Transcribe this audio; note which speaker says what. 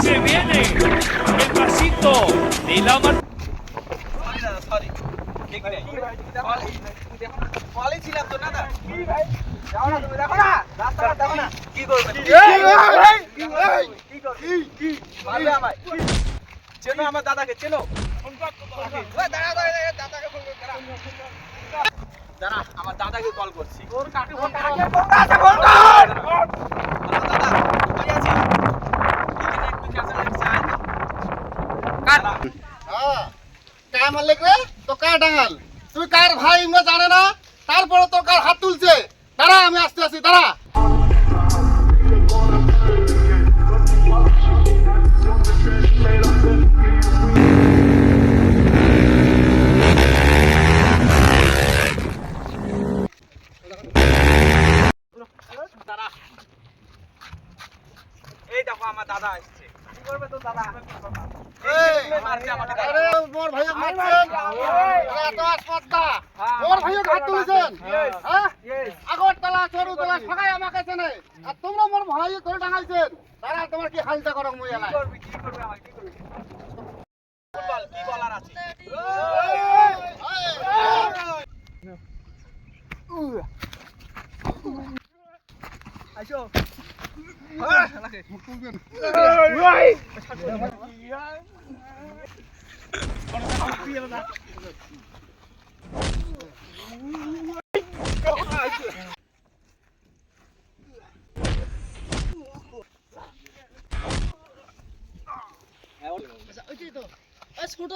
Speaker 1: se viene el pasito de la mar.
Speaker 2: Sorry ঠিক নেই college ছিলাম তো না দা কি ভাই যাও না তুমি দেখো না রাস্তাটা দেখো না কি করবে কি করবে কি মারবে আমায় চেনো আমার দাদাকে চেনো দাঁড়া দাদাকে ফোন কর দাঁড়া আমার দাদাকে কল করছি ওর কাকে ফোন কর দাদা কি আছে এখানে একটু ক্যান্সেল লাগছে কাটা
Speaker 3: হ্যাঁ কার মালিক রে তো কার ডাঙাল তুই কার ভাই ইমরা জানে না তারপরে তোর কার হাত তুলছে দাঁড়া আমি আসতে আসি দাঁড়া
Speaker 2: এই দেখো আমার দাদা আসছে কি করবে তো দাদা
Speaker 3: আরে মোর ভাইয়া মারছেন এত আসপত্তা মোর ভাইয়া হাত তুলছেন হ্যাঁ আগরতলা চরুতলা সবাই আমাকে চেনে আর তোমরা মোর ভাইয়া ধরে ডাঙাইছেন তারা তোমার কি হালটা করো মই এলাই
Speaker 2: কি করবে আমার কি করবে বল কি বলার আছে আইসো হ্যাঁ লাগে
Speaker 3: তুলবেন ওইটাই তো ছোট